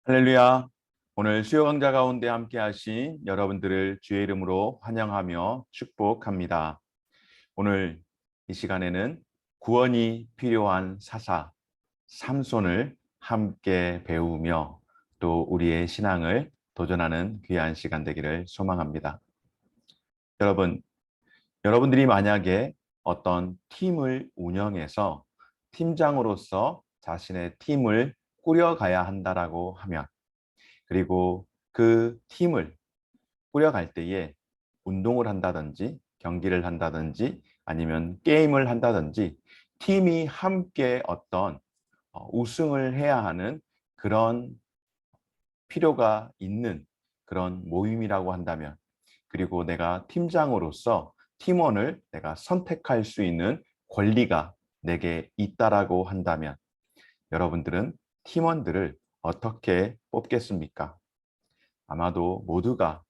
할렐루야. 오늘 수요 강좌 가운데 함께 하신 여러분들을 주의 이름으로 환영하며 축복합니다. 오늘 이 시간에는 구원이 필요한 사사 삼손을 함께 배우며 또 우리의 신앙을 도전하는 귀한 시간 되기를 소망합니다. 여러분, 여러분들이 만약에 어떤 팀을 운영해서 팀장으로서 자신의 팀을 꾸려가야 한다라고 하면, 그리고 그 팀을 꾸려갈 때에 운동을 한다든지 경기를 한다든지 아니면 게임을 한다든지 팀이 함께 어떤 우승을 해야 하는 그런 필요가 있는 그런 모임이라고 한다면, 그리고 내가 팀장으로서 팀원을 내가 선택할 수 있는 권리가 내게 있다라고 한다면, 여러분들은 팀원들을 어떻게 뽑겠습니까? 아마도 모두가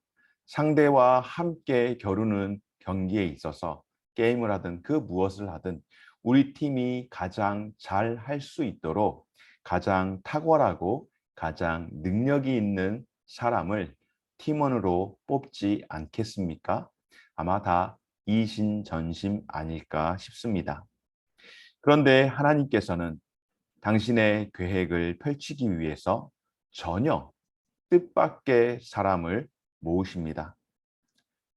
상대와 함께 겨루는 경기에 있어서 게임을 하든 그 무엇을 하든 우리 팀이 가장 잘 할 수 있도록 가장 탁월하고 가장 능력이 있는 사람을 팀원으로 뽑지 않겠습니까? 아마 다 이신전심 아닐까 싶습니다. 그런데 하나님께서는 당신의 계획을 펼치기 위해서 전혀 뜻밖의 사람을 모으십니다.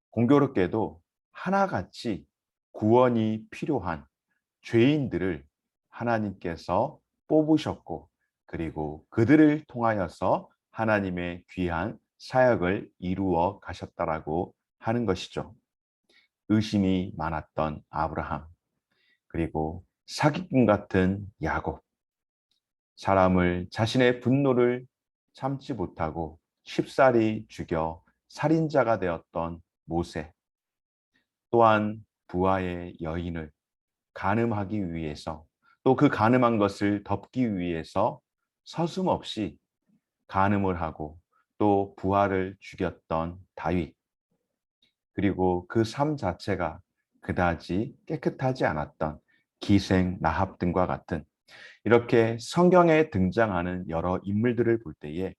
공교롭게도 하나같이 구원이 필요한 죄인들을 하나님께서 뽑으셨고, 그리고 그들을 통하여서 하나님의 귀한 사역을 이루어 가셨다라고 하는 것이죠. 의심이 많았던 아브라함, 그리고 사기꾼 같은 야곱, 사람을 자신의 분노를 참지 못하고 쉽사리 죽여 살인자가 되었던 모세, 또한 부하의 여인을 간음하기 위해서, 또 그 간음한 것을 덮기 위해서 서슴없이 간음을 하고 또 부하를 죽였던 다윗, 그리고 그 삶 자체가 그다지 깨끗하지 않았던 기생 라합 등과 같은, 이렇게 성경에 등장하는 여러 인물들을 볼 때에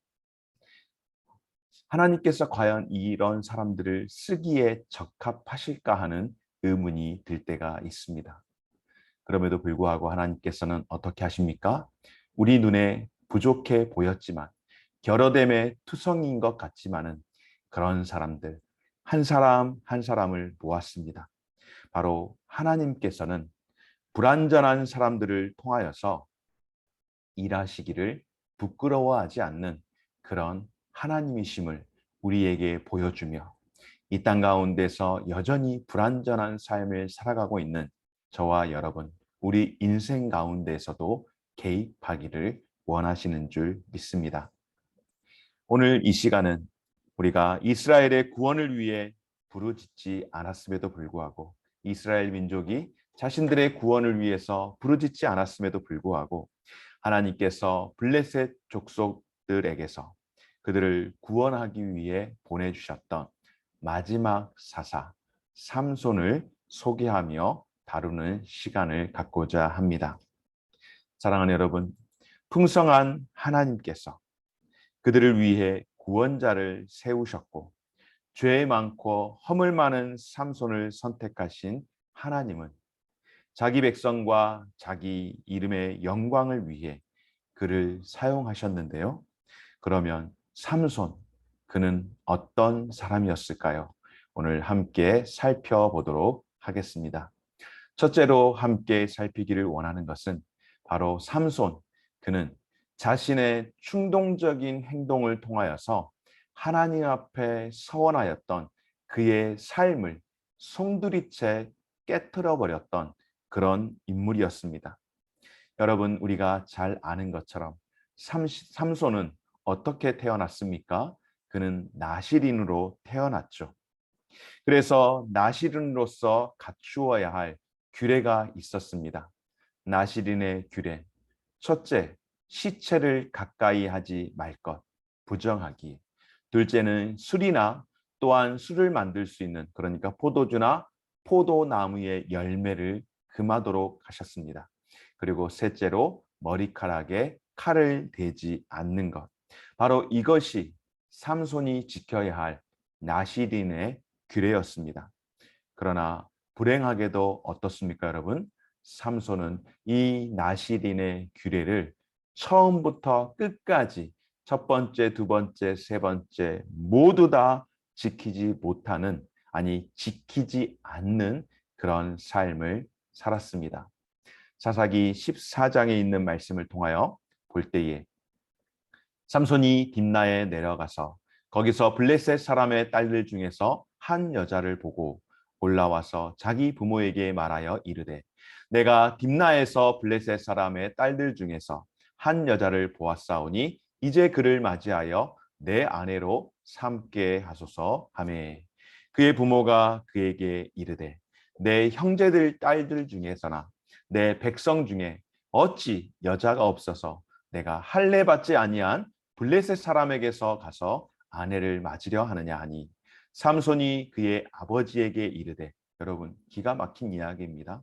하나님께서 과연 이런 사람들을 쓰기에 적합하실까 하는 의문이 들 때가 있습니다. 그럼에도 불구하고 하나님께서는 어떻게 하십니까? 우리 눈에 부족해 보였지만, 결여됨의 투성이인 것 같지만은 그런 사람들 한 사람 한 사람을 모았습니다. 바로 하나님께서는 불완전한 사람들을 통하여서 일하시기를 부끄러워하지 않는 그런 하나님이심을 우리에게 보여주며, 이 땅 가운데서 여전히 불완전한 삶을 살아가고 있는 저와 여러분, 우리 인생 가운데서도 개입하기를 원하시는 줄 믿습니다. 오늘 이 시간은 우리가 이스라엘의 구원을 위해 부르짖지 않았음에도 불구하고, 이스라엘 민족이 자신들의 구원을 위해서 부르짖지 않았음에도 불구하고 하나님께서 블레셋 족속들에게서 그들을 구원하기 위해 보내주셨던 마지막 사사 삼손을 소개하며 다루는 시간을 갖고자 합니다. 사랑하는 여러분, 풍성한 하나님께서 그들을 위해 구원자를 세우셨고, 죄 많고 허물 많은 삼손을 선택하신 하나님은 자기 백성과 자기 이름의 영광을 위해 그를 사용하셨는데요. 그러면 삼손, 그는 어떤 사람이었을까요? 오늘 함께 살펴보도록 하겠습니다. 첫째로 함께 살피기를 원하는 것은 바로 삼손, 그는 자신의 충동적인 행동을 통하여서 하나님 앞에 서원하였던 그의 삶을 송두리째 깨트려 버렸던 그런 인물이었습니다. 여러분, 우리가 잘 아는 것처럼 삼손은 어떻게 태어났습니까? 그는 나실인으로 태어났죠. 그래서 나실인으로서 갖추어야 할 규례가 있었습니다. 나실인의 규례. 첫째, 시체를 가까이 하지 말 것, 부정하기. 둘째는 술이나 또한 술을 만들 수 있는, 그러니까 포도주나 포도나무의 열매를 금하도록 하셨습니다. 그리고 셋째로 머리카락에 칼을 대지 않는 것. 바로 이것이 삼손이 지켜야 할 나시린의 규례였습니다. 그러나 불행하게도 어떻습니까, 여러분? 삼손은 이 나시린의 규례를 처음부터 끝까지 첫 번째, 두 번째, 세 번째 모두 다 지키지 못하는, 아니 지키지 않는 그런 삶을 살았습니다. 사사기 14장에 있는 말씀을 통하여 볼 때에 삼손이 딥나에 내려가서 거기서 블레셋 사람의 딸들 중에서 한 여자를 보고 올라와서 자기 부모에게 말하여 이르되 내가 딥나에서 블레셋 사람의 딸들 중에서 한 여자를 보았사오니 이제 그를 맞이하여 내 아내로 삼게 하소서 하매 그의 부모가 그에게 이르되 내 형제들 딸들 중에서나 내 백성 중에 어찌 여자가 없어서 내가 할례 받지 아니한 블레셋 사람에게서 가서 아내를 맞으려 하느냐 하니 삼손이 그의 아버지에게 이르되, 여러분 기가 막힌 이야기입니다.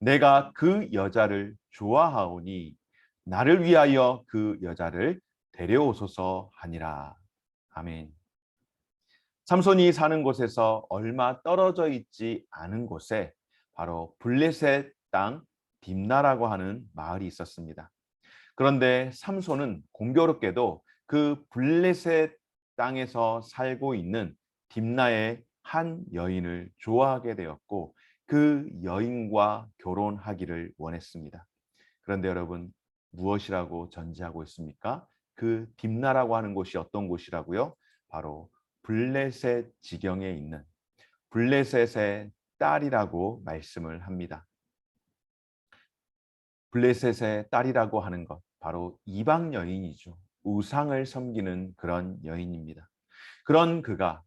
내가 그 여자를 좋아하오니 나를 위하여 그 여자를 데려오소서 하니라. 아멘. 삼손이 사는 곳에서 얼마 떨어져 있지 않은 곳에 바로 블레셋 땅 딥나라고 하는 마을이 있었습니다. 그런데 삼손은 공교롭게도 그 블레셋 땅에서 살고 있는 딥나의 한 여인을 좋아하게 되었고 그 여인과 결혼하기를 원했습니다. 그런데 여러분 무엇이라고 전제하고 있습니까? 그 딥나라고 하는 곳이 어떤 곳이라고요? 바로 블레셋 지경에 있는 블레셋의 딸이라고 말씀을 합니다. 블레셋의 딸이라고 하는 것, 바로 이방 여인이죠. 우상을 섬기는 그런 여인입니다. 그런 그가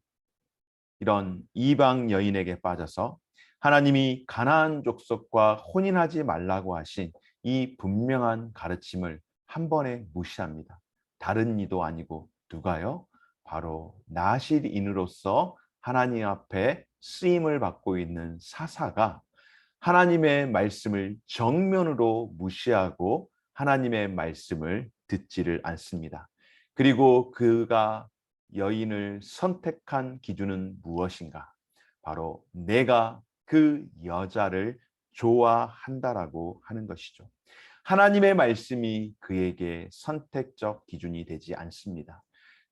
이런 이방 여인에게 빠져서 하나님이 가나안 족속과 혼인하지 말라고 하신 이 분명한 가르침을 한 번에 무시합니다. 다른 이도 아니고 누가요? 바로 나실인으로서 하나님 앞에 쓰임을 받고 있는 사사가 하나님의 말씀을 정면으로 무시하고 하나님의 말씀을 듣지를 않습니다. 그리고 그가 여인을 선택한 기준은 무엇인가? 바로 내가 그 여자를 좋아한다라고 하는 것이죠. 하나님의 말씀이 그에게 선택적 기준이 되지 않습니다.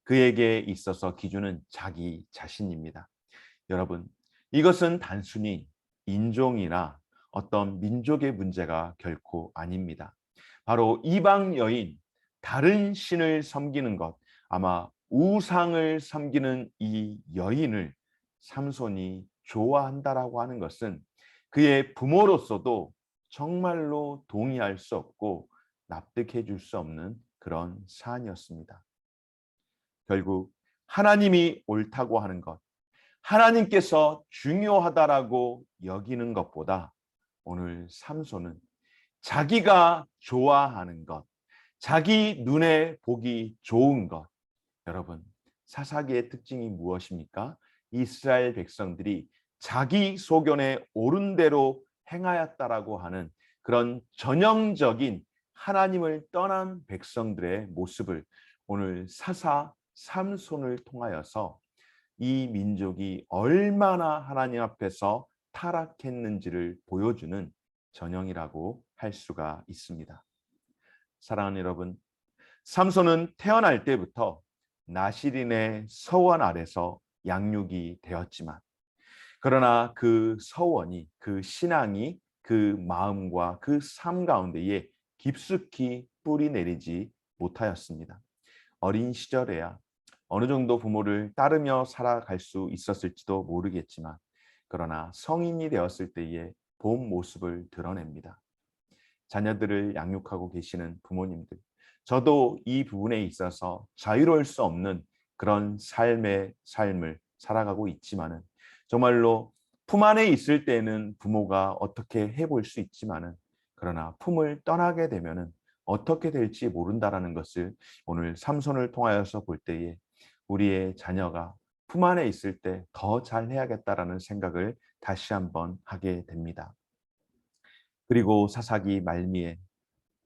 그에게 있어서 기준은 자기 자신입니다. 여러분, 이것은 단순히 인종이나 어떤 민족의 문제가 결코 아닙니다. 바로 이방 여인, 다른 신을 섬기는 것, 아마 우상을 섬기는 이 여인을 삼손이 좋아한다라고 하는 것은 그의 부모로서도 정말로 동의할 수 없고 납득해 줄 수 없는 그런 사안이었습니다. 결국 하나님이 옳다고 하는 것, 하나님께서 중요하다라고 여기는 것보다 오늘 삼손은 자기가 좋아하는 것, 자기 눈에 보기 좋은 것. 여러분, 사사기의 특징이 무엇입니까? 이스라엘 백성들이 자기 소견에 옳은 대로 행하였다라고 하는 그런 전형적인 하나님을 떠난 백성들의 모습을 오늘 사사 삼손을 통하여서 이 민족이 얼마나 하나님 앞에서 타락했는지를 보여주는 전형이라고 할 수가 있습니다. 사랑하는 여러분, 삼손은 태어날 때부터 나시린의 서원 아래서 양육이 되었지만 그러나 그 서원이, 그 신앙이 그 마음과 그 삶 가운데에 깊숙이 뿌리 내리지 못하였습니다. 어린 시절에야 어느 정도 부모를 따르며 살아갈 수 있었을지도 모르겠지만 그러나 성인이 되었을 때의 본 모습을 드러냅니다. 자녀들을 양육하고 계시는 부모님들, 저도 이 부분에 있어서 자유로울 수 없는 그런 삶을 살아가고 있지만은 정말로 품 안에 있을 때는 부모가 어떻게 해볼 수 있지만은 그러나 품을 떠나게 되면은 어떻게 될지 모른다라는 것을 오늘 삼손을 통하여서 볼 때에 우리의 자녀가 품 안에 있을 때 더 잘해야겠다라는 생각을 다시 한번 하게 됩니다. 그리고 사사기 말미에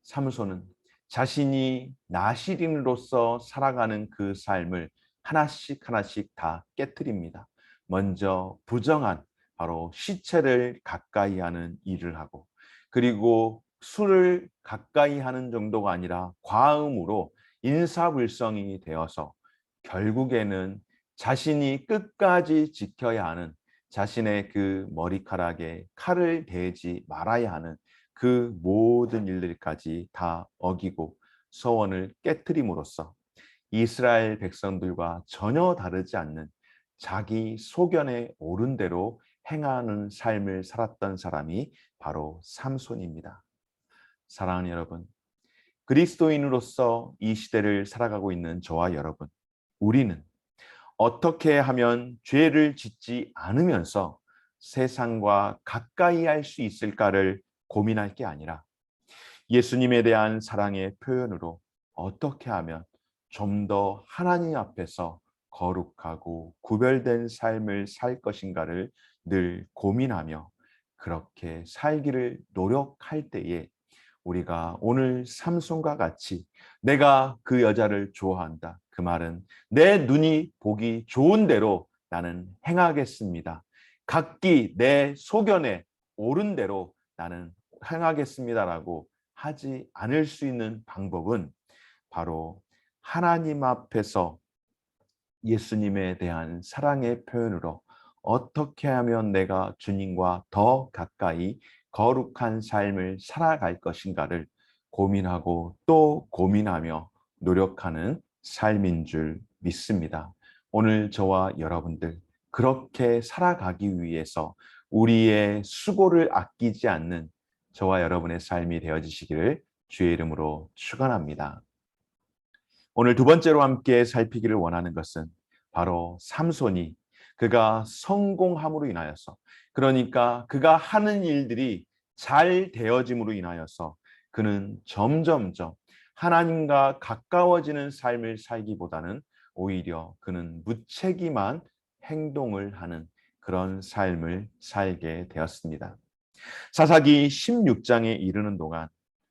삼손은 자신이 나시린으로서 살아가는 그 삶을 하나씩 하나씩 다 깨트립니다. 먼저 부정한 바로 시체를 가까이 하는 일을 하고, 그리고 술을 가까이 하는 정도가 아니라 과음으로 인사불성이 되어서 결국에는 자신이 끝까지 지켜야 하는, 자신의 그 머리카락에 칼을 대지 말아야 하는 그 모든 일들까지 다 어기고 서원을 깨트림으로써 이스라엘 백성들과 전혀 다르지 않는 자기 소견에 옳은 대로 행하는 삶을 살았던 사람이 바로 삼손입니다. 사랑하는 여러분, 그리스도인으로서 이 시대를 살아가고 있는 저와 여러분, 우리는 어떻게 하면 죄를 짓지 않으면서 세상과 가까이 할 수 있을까를 고민할 게 아니라, 예수님에 대한 사랑의 표현으로 어떻게 하면 좀 더 하나님 앞에서 거룩하고 구별된 삶을 살 것인가를 늘 고민하며 그렇게 살기를 노력할 때에, 우리가 오늘 삼손과 같이 내가 그 여자를 좋아한다, 그 말은 내 눈이 보기 좋은 대로 나는 행하겠습니다, 각기 내 소견에 옳은 대로 나는 행하겠습니다라고 하지 않을 수 있는 방법은 바로 하나님 앞에서 예수님에 대한 사랑의 표현으로 어떻게 하면 내가 주님과 더 가까이 거룩한 삶을 살아갈 것인가를 고민하고 또 고민하며 노력하는 삶인 줄 믿습니다. 오늘 저와 여러분들 그렇게 살아가기 위해서 우리의 수고를 아끼지 않는 저와 여러분의 삶이 되어지시기를 주의 이름으로 축원합니다. 오늘 두 번째로 함께 살피기를 원하는 것은 바로 삼손이 그가 성공함으로 인하여서, 그러니까 그가 하는 일들이 잘 되어짐으로 인하여서 그는 점점점 하나님과 가까워지는 삶을 살기보다는 오히려 그는 무책임한 행동을 하는 그런 삶을 살게 되었습니다. 사사기 16장에 이르는 동안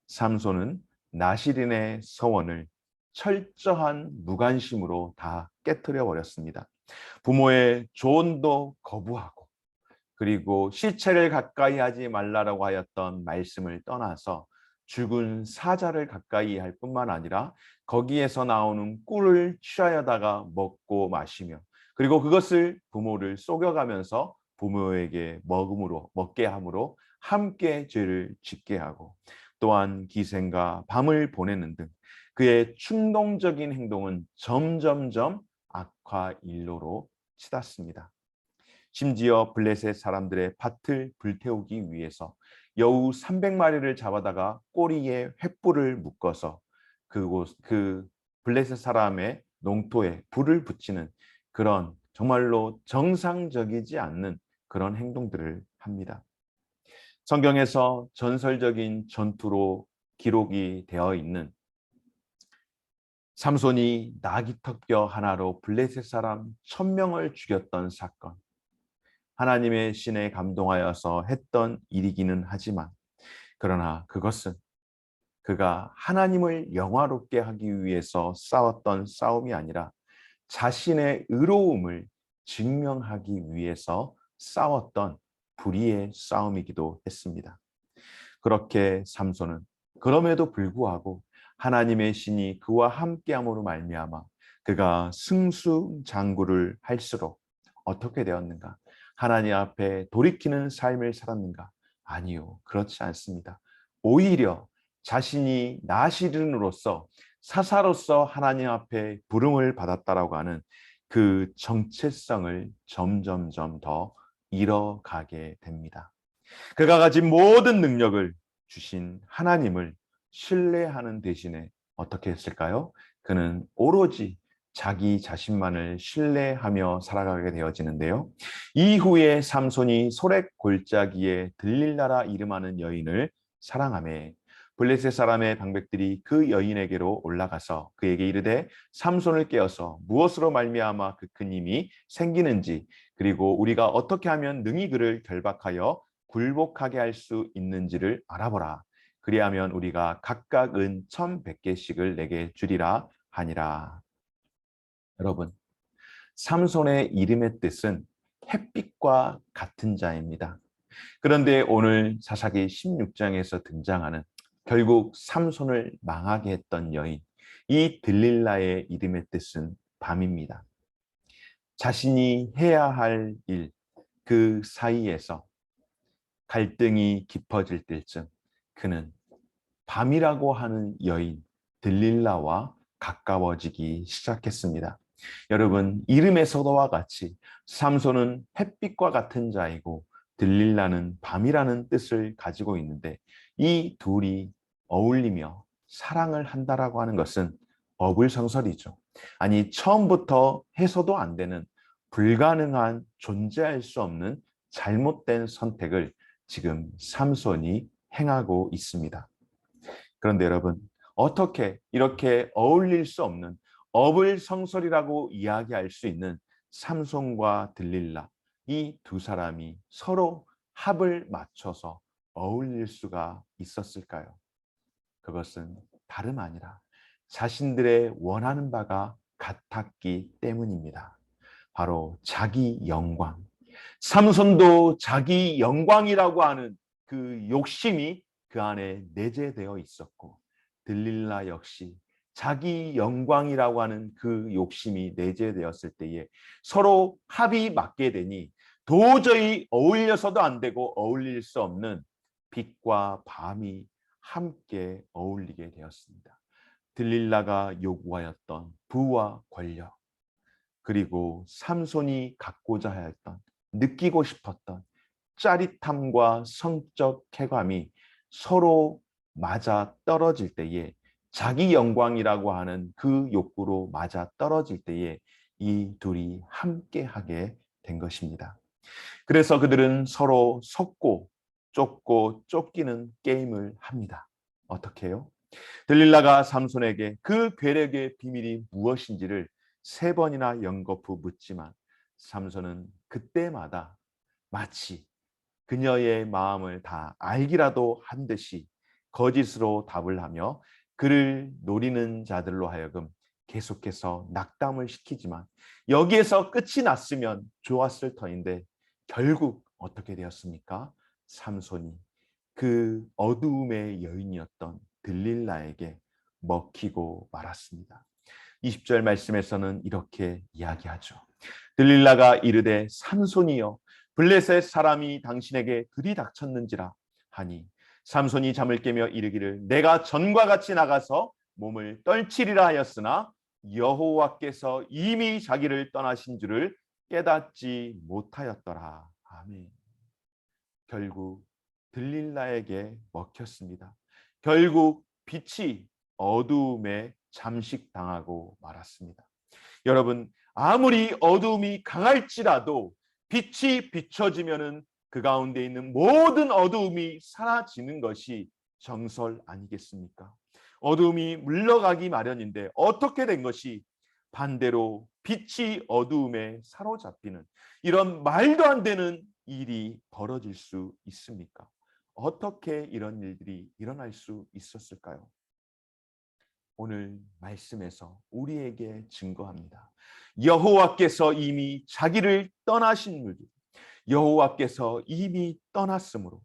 삼손은 나시린의 서원을 철저한 무관심으로 다 깨뜨려 버렸습니다. 부모의 조언도 거부하고, 그리고 시체를 가까이 하지 말라라고 하였던 말씀을 떠나서 죽은 사자를 가까이 할 뿐만 아니라 거기에서 나오는 꿀을 취하여다가 먹고 마시며, 그리고 그것을 부모를 속여가면서 부모에게 먹게 함으로 함께 죄를 짓게 하고, 또한 기생과 밤을 보내는 등 그의 충동적인 행동은 점점점 악화 일로로 치닫습니다. 심지어 블레셋 사람들의 밭을 불태우기 위해서 여우 300마리를 잡아다가 꼬리에 횃불을 묶어서 그 블레셋 사람의 농토에 불을 붙이는 그런 정말로 정상적이지 않는 그런 행동들을 합니다. 성경에서 전설적인 전투로 기록이 되어 있는 삼손이 나귀턱뼈 하나로 블레셋 사람 1000명을 죽였던 사건, 하나님의 신에 감동하여서 했던 일이기는 하지만, 그러나 그것은 그가 하나님을 영화롭게 하기 위해서 싸웠던 싸움이 아니라 자신의 의로움을 증명하기 위해서 싸웠던 불의의 싸움이기도 했습니다. 그렇게 삼손은 그럼에도 불구하고 하나님의 신이 그와 함께함으로 말미암아 그가 승승장구를 할수록 어떻게 되었는가? 하나님 앞에 돌이키는 삶을 살았는가? 아니요, 그렇지 않습니다. 오히려 자신이 나시린으로서 사사로서 하나님 앞에 부름을 받았다라고 하는 그 정체성을 점점점 더 잃어가게 됩니다. 그가 가진 모든 능력을 주신 하나님을 신뢰하는 대신에 어떻게 했을까요? 그는 오로지 자기 자신만을 신뢰하며 살아가게 되어지는데요. 이후에 삼손이 소렉 골짜기에 들릴라라 이름하는 여인을 사랑하매 블레셋 사람의 방백들이 그 여인에게로 올라가서 그에게 이르되 삼손을 깨어서 무엇으로 말미암아 그 큰 힘이 생기는지, 그리고 우리가 어떻게 하면 능히 그를 결박하여 굴복하게 할 수 있는지를 알아보라. 그리하면 우리가 각각 은 1,100개씩을 내게 주리라 하니라. 여러분, 삼손의 이름의 뜻은 햇빛과 같은 자입니다. 그런데 오늘 사사기 16장에서 등장하는 결국 삼손을 망하게 했던 여인, 이 들릴라의 이름의 뜻은 밤입니다. 자신이 해야 할 일, 그 사이에서 갈등이 깊어질 때쯤 그는 밤이라고 하는 여인 들릴라와 가까워지기 시작했습니다. 여러분, 이름에서도와 같이 삼손은 햇빛과 같은 자이고 들릴라는 밤이라는 뜻을 가지고 있는데, 이 둘이 어울리며 사랑을 한다라고 하는 것은 어불성설이죠. 아니, 처음부터 해서도 안 되는, 불가능한, 존재할 수 없는 잘못된 선택을 지금 삼손이 행하고 있습니다. 그런데 여러분, 어떻게 이렇게 어울릴 수 없는 어불성설이라고 이야기할 수 있는 삼손과 들릴라, 이 두 사람이 서로 합을 맞춰서 어울릴 수가 있었을까요? 그것은 다름 아니라 자신들의 원하는 바가 같았기 때문입니다. 바로 자기 영광. 삼손도 자기 영광이라고 하는 그 욕심이 그 안에 내재되어 있었고, 들릴라 역시 자기 영광이라고 하는 그 욕심이 내재되었을 때에 서로 합이 맞게 되니 도저히 어울려서도 안 되고 어울릴 수 없는 빛과 밤이 함께 어울리게 되었습니다. 들릴라가 요구하였던 부와 권력, 그리고 삼손이 갖고자 하였던, 느끼고 싶었던 짜릿함과 성적 쾌감이 서로 맞아 떨어질 때에, 자기 영광이라고 하는 그 욕구로 맞아 떨어질 때에 이 둘이 함께하게 된 것입니다. 그래서 그들은 서로 섞고 쫓고 쫓기는 게임을 합니다. 어떻게 해요? 들릴라가 삼손에게 그 괴력의 비밀이 무엇인지를 3번이나 연거푸 묻지만, 삼손은 그때마다 마치 그녀의 마음을 다 알기라도 한 듯이 거짓으로 답을 하며 그를 노리는 자들로 하여금 계속해서 낙담을 시키지만, 여기에서 끝이 났으면 좋았을 터인데 결국 어떻게 되었습니까? 삼손이 그 어두움의 여인이었던 들릴라에게 먹히고 말았습니다. 20절 말씀에서는 이렇게 이야기하죠. 들릴라가 이르되 삼손이여, 블레셋 사람이 당신에게 들이닥쳤는지라 하니, 삼손이 잠을 깨며 이르기를 내가 전과 같이 나가서 몸을 떨치리라 하였으나 여호와께서 이미 자기를 떠나신 줄을 깨닫지 못하였더라. 아멘. 결국 들릴라에게 먹혔습니다. 결국 빛이 어두움에 잠식당하고 말았습니다. 여러분, 아무리 어두움이 강할지라도 빛이 비춰지면은 그 가운데 있는 모든 어두움이 사라지는 것이 정설 아니겠습니까? 어두움이 물러가기 마련인데 어떻게 된 것이 반대로 빛이 어두움에 사로잡히는 이런 말도 안 되는 일이 벌어질 수 있습니까? 어떻게 이런 일들이 일어날 수 있었을까요? 오늘 말씀에서 우리에게 증거합니다. 여호와께서 이미 자기를 떠나신 물, 여호와께서 이미 떠났으므로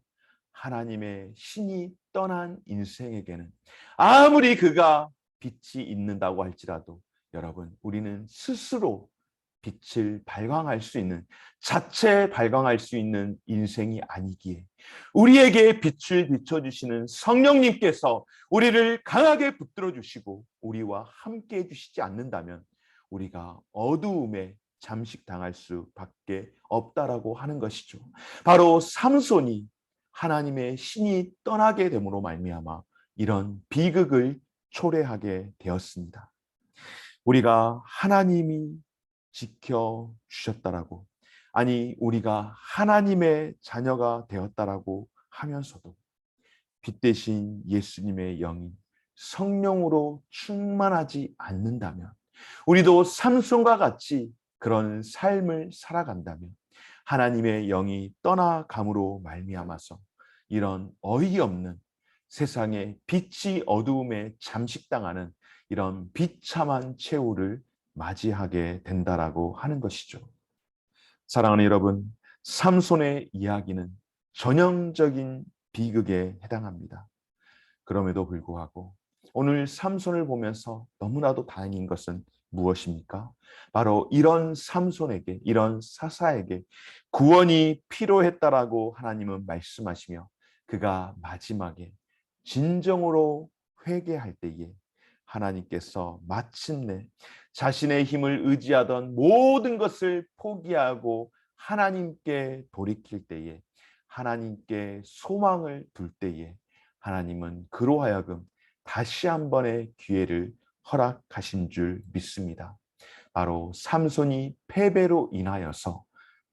하나님의 신이 떠난 인생에게는 아무리 그가 빛이 있는다고 할지라도, 여러분, 우리는 스스로 빛을 발광할 수 있는, 자체 발광할 수 있는 인생이 아니기에 우리에게 빛을 비춰주시는 성령님께서 우리를 강하게 붙들어 주시고 우리와 함께 해주시지 않는다면 우리가 어두움에 잠식당할 수밖에 없다라고 하는 것이죠. 바로 삼손이 하나님의 신이 떠나게 됨으로 말미암아 이런 비극을 초래하게 되었습니다. 우리가 하나님이 지켜주셨다라고, 아니 우리가 하나님의 자녀가 되었다라고 하면서도 빛 대신 예수님의 영이 성령으로 충만하지 않는다면, 우리도 삼손과 같이 그런 삶을 살아간다면 하나님의 영이 떠나감으로 말미암아서 이런 어이없는 세상에 빛이 어두움에 잠식당하는 이런 비참한 최후를 맞이하게 된다라고 하는 것이죠. 사랑하는 여러분, 삼손의 이야기는 전형적인 비극에 해당합니다. 그럼에도 불구하고 오늘 삼손을 보면서 너무나도 다행인 것은 무엇입니까? 바로 이런 삼손에게, 이런 사사에게 구원이 필요했다라고 하나님은 말씀하시며 그가 마지막에 진정으로 회개할 때에 하나님께서 마침내 자신의 힘을 의지하던 모든 것을 포기하고 하나님께 돌이킬 때에, 하나님께 소망을 둘 때에 하나님은 그로 하여금 다시 한 번의 기회를 허락하신 줄 믿습니다. 바로 삼손이 패배로 인하여서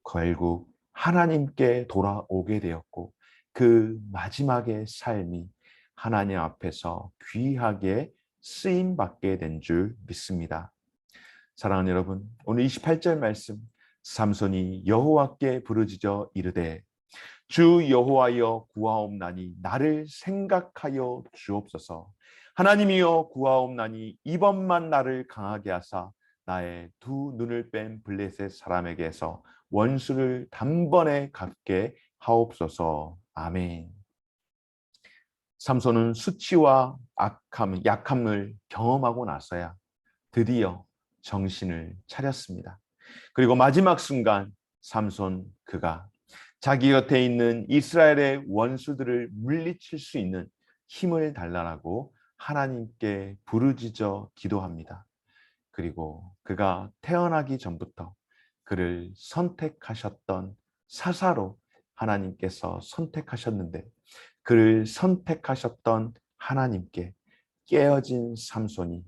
결국 하나님께 돌아오게 되었고 그 마지막의 삶이 하나님 앞에서 귀하게 쓰임받게 된 줄 믿습니다. 사랑하는 여러분, 오늘 28절 말씀, 삼손이 여호와께 부르짖어 이르되 주 여호와여 구하옵나니 나를 생각하여 주옵소서. 하나님이여 구하옵나니 이번만 나를 강하게 하사 나의 두 눈을 뺀 블레셋 사람에게서 원수를 단번에 갚게 하옵소서. 아멘. 삼손은 수치와 약함을 경험하고 나서야 드디어 정신을 차렸습니다. 그리고 마지막 순간 삼손 그가 자기 곁에 있는 이스라엘의 원수들을 물리칠 수 있는 힘을 달라고 하나님께 부르짖어 기도합니다. 그리고 그가 태어나기 전부터 그를 선택하셨던 사사로 하나님께서 선택하셨는데 그를 선택하셨던 하나님께 깨어진 삼손이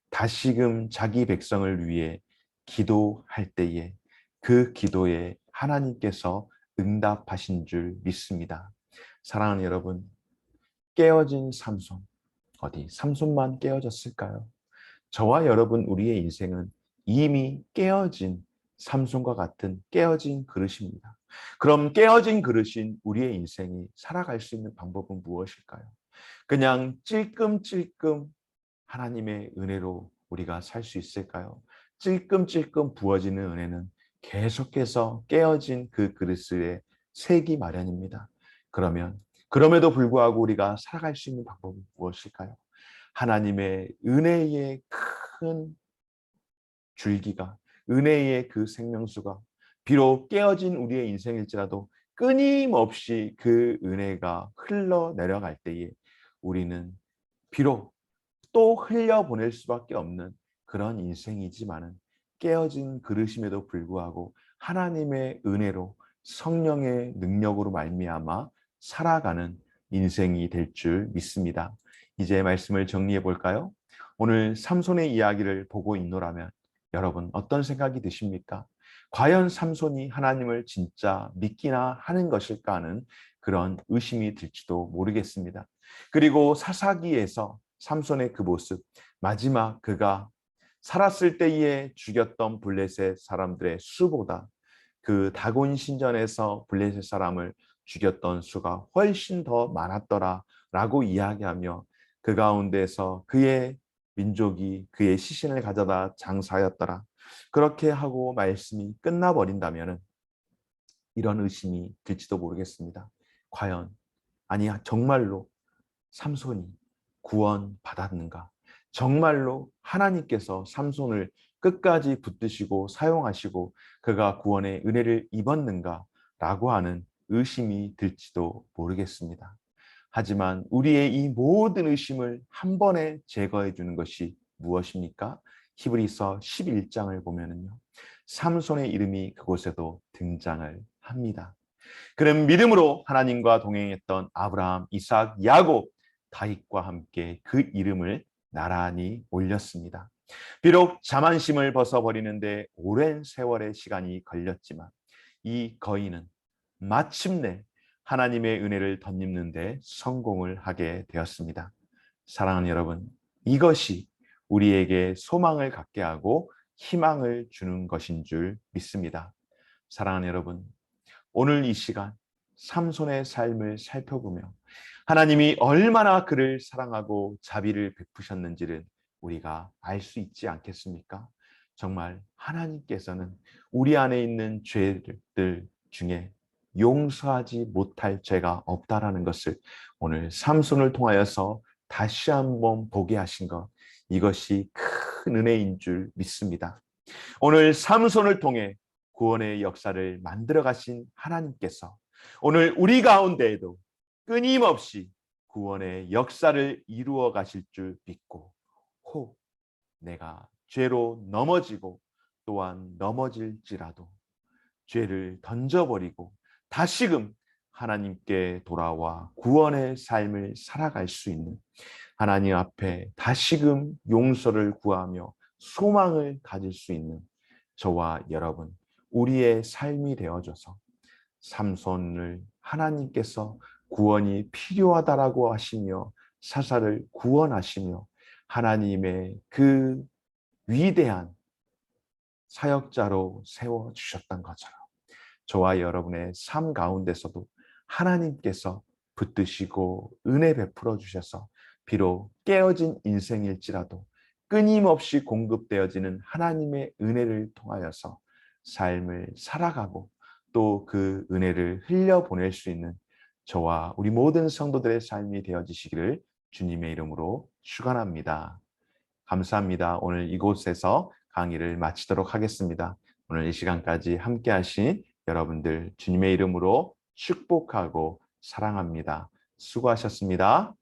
다시금 자기 백성을 위해 기도할 때에 그 기도에 하나님께서 응답하신 줄 믿습니다. 사랑하는 여러분, 깨어진 삼손, 어디 삼손만 깨어졌을까요? 저와 여러분 우리의 인생은 이미 깨어진 삼손과 같은 깨어진 그릇입니다. 그럼 깨어진 그릇인 우리의 인생이 살아갈 수 있는 방법은 무엇일까요? 그냥 찔끔찔끔 하나님의 은혜로 우리가 살 수 있을까요? 찔끔찔끔 부어지는 은혜는 계속해서 깨어진 그 그릇에 새기 마련입니다. 그러면 그럼에도 불구하고 우리가 살아갈 수 있는 방법은 무엇일까요? 하나님의 은혜의 큰 줄기가, 은혜의 그 생명수가 비록 깨어진 우리의 인생일지라도 끊임없이 그 은혜가 흘러내려갈 때에 우리는 비록 또 흘려보낼 수밖에 없는 그런 인생이지만은 깨어진 그릇임에도 불구하고 하나님의 은혜로 성령의 능력으로 말미암아 살아가는 인생이 될 줄 믿습니다. 이제 말씀을 정리해 볼까요? 오늘 삼손의 이야기를 보고 있노라면 여러분 어떤 생각이 드십니까? 과연 삼손이 하나님을 진짜 믿기나 하는 것일까 하는 그런 의심이 들지도 모르겠습니다. 그리고 사사기에서 삼손의 그 모습, 마지막 그가 살았을 때에 죽였던 블레셋 사람들의 수보다 그 다곤 신전에서 블레셋 사람을 죽였던 수가 훨씬 더 많았더라라고 이야기하며 그 가운데서 그의 민족이 그의 시신을 가져다 장사하였더라. 그렇게 하고 말씀이 끝나버린다면 이런 의심이 들지도 모르겠습니다. 과연 아니 정말로 삼손이 구원받았는가? 정말로 하나님께서 삼손을 끝까지 붙드시고 사용하시고 그가 구원의 은혜를 입었는가? 라고 하는 의심이 들지도 모르겠습니다. 하지만 우리의 이 모든 의심을 한 번에 제거해 주는 것이 무엇입니까? 히브리서 11장을 보면은요. 삼손의 이름이 그곳에도 등장을 합니다. 그는 믿음으로 하나님과 동행했던 아브라함, 이삭, 야곱, 다윗과 함께 그 이름을 나란히 올렸습니다. 비록 자만심을 벗어버리는데 오랜 세월의 시간이 걸렸지만 이 거인은 마침내 하나님의 은혜를 덧입는 데 성공을 하게 되었습니다. 사랑하는 여러분, 이것이 우리에게 소망을 갖게 하고 희망을 주는 것인 줄 믿습니다. 사랑하는 여러분, 오늘 이 시간 삼손의 삶을 살펴보며 하나님이 얼마나 그를 사랑하고 자비를 베푸셨는지를 우리가 알 수 있지 않겠습니까? 정말 하나님께서는 우리 안에 있는 죄들 중에 용서하지 못할 죄가 없다라는 것을 오늘 삼손을 통하여서 다시 한번 보게 하신 것, 이것이 큰 은혜인 줄 믿습니다. 오늘 삼손을 통해 구원의 역사를 만들어 가신 하나님께서 오늘 우리 가운데에도 끊임없이 구원의 역사를 이루어 가실 줄 믿고, 혹 내가 죄로 넘어지고 또한 넘어질지라도 죄를 던져버리고 다시금 하나님께 돌아와 구원의 삶을 살아갈 수 있는, 하나님 앞에 다시금 용서를 구하며 소망을 가질 수 있는 저와 여러분, 우리의 삶이 되어줘서 삼손을 하나님께서 구원이 필요하다라고 하시며 사사를 구원하시며 하나님의 그 위대한 사역자로 세워주셨던 것처럼 저와 여러분의 삶 가운데서도 하나님께서 붙드시고 은혜 베풀어 주셔서 비록 깨어진 인생일지라도 끊임없이 공급되어지는 하나님의 은혜를 통하여서 삶을 살아가고 또 그 은혜를 흘려보낼 수 있는 저와 우리 모든 성도들의 삶이 되어지시기를 주님의 이름으로 축원합니다. 감사합니다. 오늘 이곳에서 강의를 마치도록 하겠습니다. 오늘 이 시간까지 함께 하신 여러분들 주님의 이름으로 축복하고 사랑합니다. 수고하셨습니다.